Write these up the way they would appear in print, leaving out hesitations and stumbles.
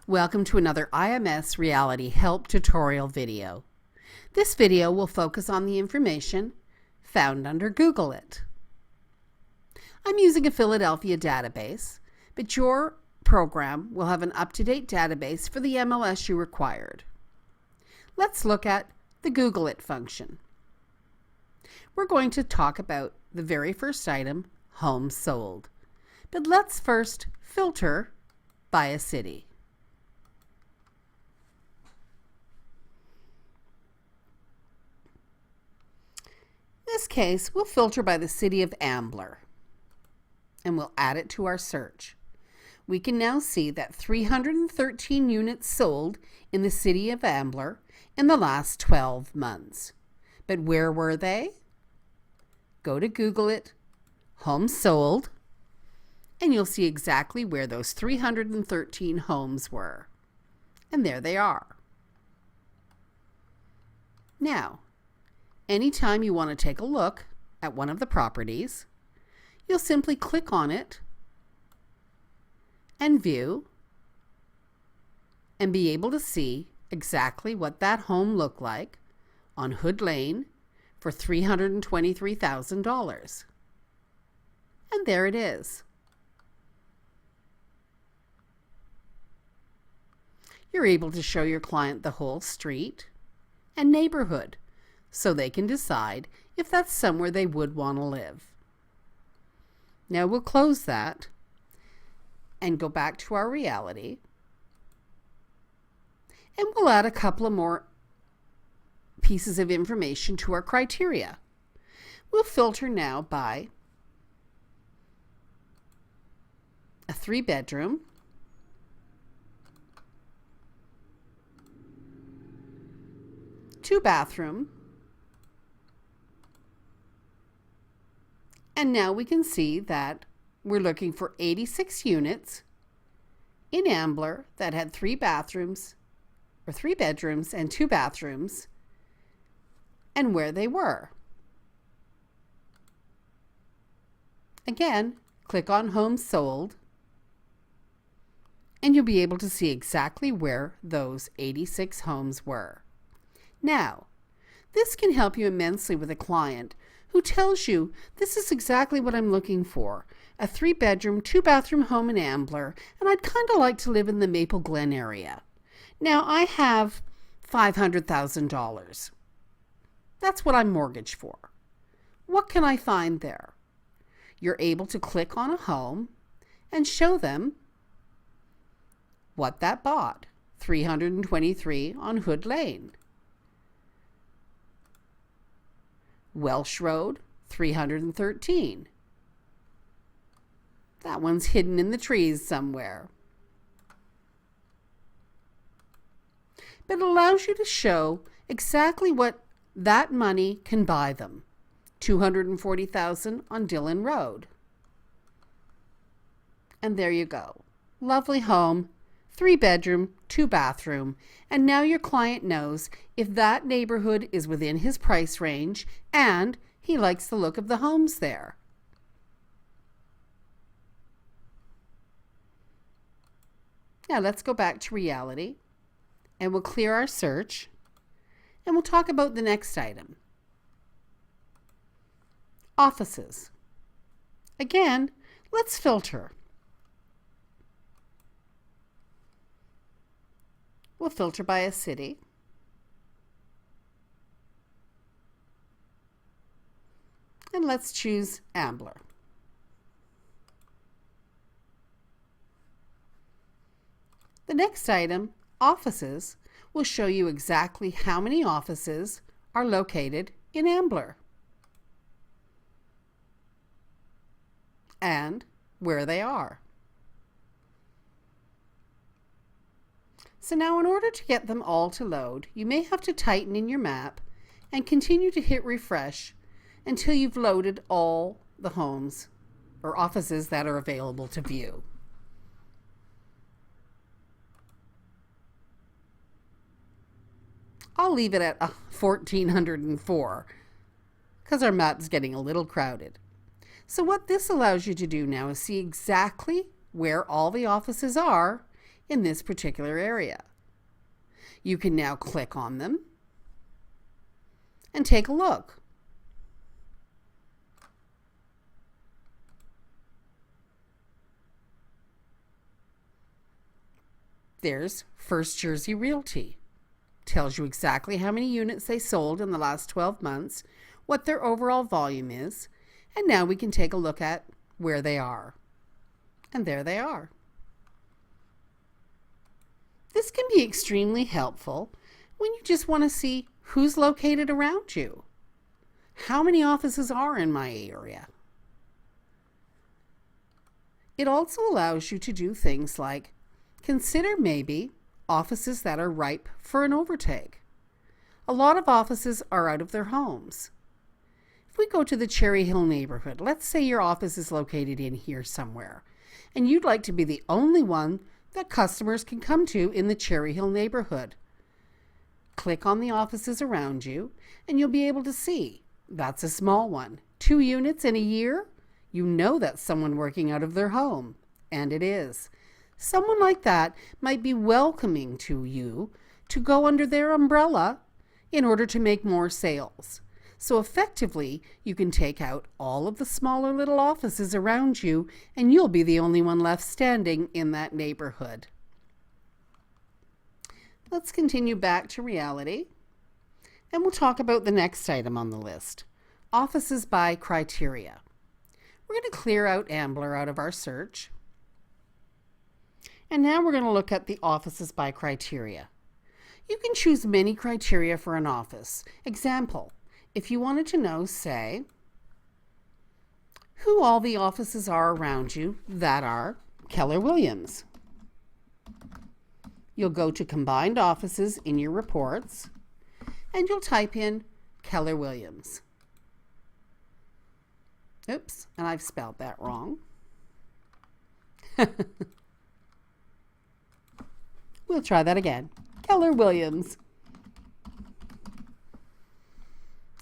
Welcome to another IMS Reality Help tutorial video. This video will focus on the information found under Google It. I'm using a Philadelphia database, but your program will have an up-to-date database for the MLS you required. Let's look at the Google It function. We're going to talk about the very first item, homes sold. But let's first filter by a city. In this case, we'll filter by the city of Ambler, and we'll add it to our search. We can now see that 313 units sold in the city of Ambler in the last 12 months. But where were they? Go to Google It, homes sold, and you'll see exactly where those 313 homes were. And there they are. Now, anytime you want to take a look at one of the properties, you'll simply click on it and view and be able to see exactly what that home looked like on Hood Lane for $323,000. And there it is. You're able to show your client the whole street and neighborhood so they can decide if that's somewhere they would want to live. Now we'll close that and go back to our reality, and we'll add a couple of more pieces of information to our criteria. We'll filter now by a 3-bedroom, two-bathroom, and now we can see that we're looking for 86 units in Ambler that had 3 bedrooms and 2 bathrooms, and where they were. Again, click on Homes Sold, and you'll be able to see exactly where those 86 homes were. Now, this can help you immensely with a client who tells you, this is exactly what I'm looking for, a 3-bedroom, 2-bathroom home in Ambler, and I'd kind of like to live in the Maple Glen area. Now, I have $500,000. That's what I'm mortgaged for. What can I find there? You're able to click on a home and show them what that bought, 323 on Hood Lane. Welsh Road, 313. That one's hidden in the trees somewhere. But it allows you to show exactly what that money can buy them. $240,000 on Dillon Road. And there you go. Lovely home, 3-bedroom, 2-bathroom, and now your client knows if that neighborhood is within his price range and he likes the look of the homes there. Now let's go back to reality, and we'll clear our search, and we'll talk about the next item. Offices. Again, let's filter. We'll filter by a city. And let's choose Ambler. The next item, offices, will show you exactly how many offices are located in Ambler and where they are. So now in order to get them all to load, you may have to tighten in your map and continue to hit refresh until you've loaded all the homes or offices that are available to view. I'll leave it at 1,404 because our map's getting a little crowded. So what this allows you to do now is see exactly where all the offices are in this particular area. You can now click on them and take a look. There's First Jersey Realty. Tells you exactly how many units they sold in the last 12 months, what their overall volume is, and now we can take a look at where they are. And there they are. This can be extremely helpful when you just want to see who's located around you. How many offices are in my area? It also allows you to do things like consider maybe offices that are ripe for an overtake. A lot of offices are out of their homes. If we go to the Cherry Hill neighborhood, let's say your office is located in here somewhere, and you'd like to be the only one that customers can come to in the Cherry Hill neighborhood. Click on the offices around you, and you'll be able to see that's a small one. 2 units in a year? You know that's someone working out of their home, and it is. Someone like that might be welcoming to you to go under their umbrella in order to make more sales. So effectively, you can take out all of the smaller little offices around you and you'll be the only one left standing in that neighborhood. Let's continue back to reality and we'll talk about the next item on the list, offices by criteria. We're going to clear out Ambler out of our search. And now we're going to look at the offices by criteria. You can choose many criteria for an office. Example, if you wanted to know, say, who all the offices are around you that are Keller Williams. You'll go to Combined Offices in your reports, and you'll type in Keller Williams. Oops, and I've spelled that wrong. We'll try that again. Keller Williams.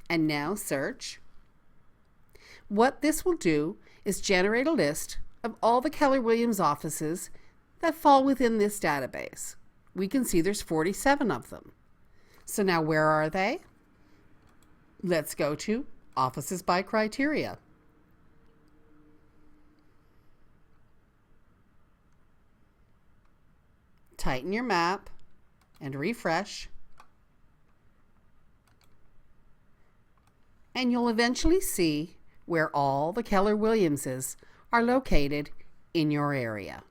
And now search. What this will do is generate a list of all the Keller Williams offices that fall within this database. We can see there's 47 of them. So now where are they? Let's go to Offices by Criteria. Tighten your map and refresh. And you'll eventually see where all the Keller Williamses are located in your area.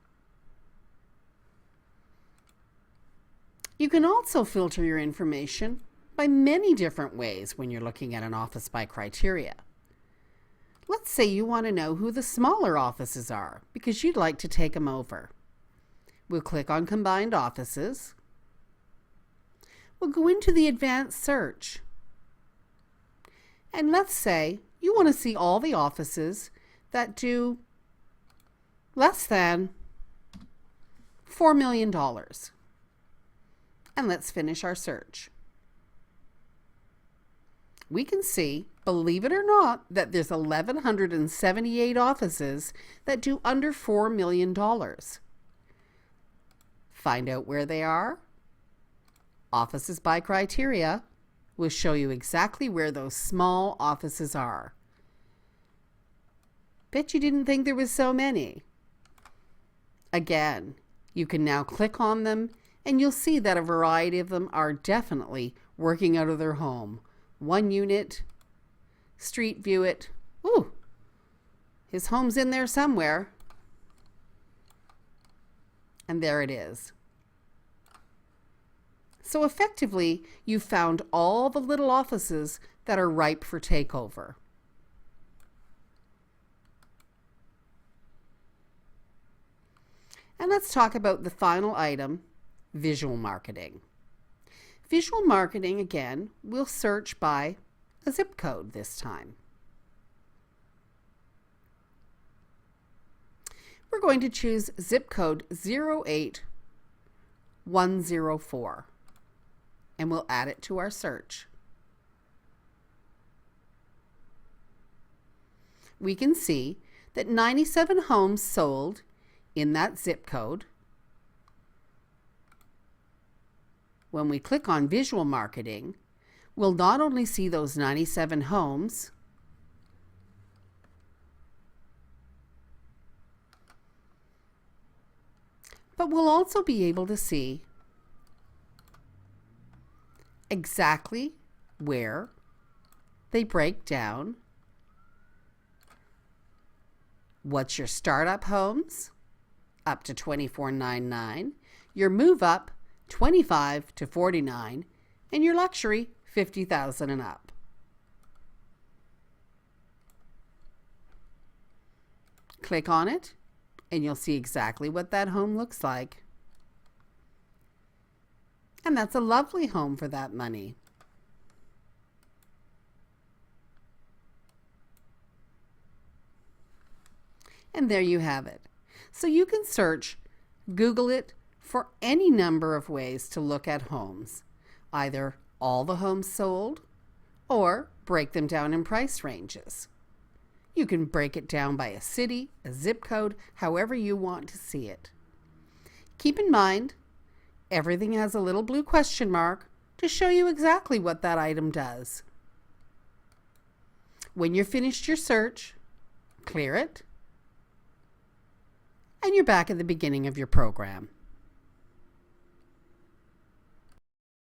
You can also filter your information by many different ways when you're looking at an office by criteria. Let's say you want to know who the smaller offices are because you'd like to take them over. We'll click on Combined Offices. We'll go into the Advanced Search. And let's say you want to see all the offices that do less than $4 million. And let's finish our search. We can see, believe it or not, that there's 1,178 offices that do under $4 million. Find out where they are. Offices by criteria will show you exactly where those small offices are. Bet you didn't think there was so many. Again, you can now click on them and you'll see that a variety of them are definitely working out of their home. 1 unit, street view it. Ooh, his home's in there somewhere. And there it is. So effectively, you've found all the little offices that are ripe for takeover. And let's talk about the final item, visual marketing. Visual marketing, again, we'll search by a zip code this time. We're going to choose zip code 08104 and we'll add it to our search. We can see that 97 homes sold in that zip code when we click on visual marketing, we'll not only see those 97 homes, but we'll also be able to see exactly where they break down. What's your startup homes, up to $24,999, your move up, $25,000 to $49,000, and your luxury, $50,000 and up. Click on it, and you'll see exactly what that home looks like. And that's a lovely home for that money. And there you have it. So you can search, Google it for any number of ways to look at homes, either all the homes sold or break them down in price ranges. You can break it down by a city, a zip code, however you want to see it. Keep in mind, everything has a little blue question mark to show you exactly what that item does. When you're finished your search, clear it, and you're back at the beginning of your program.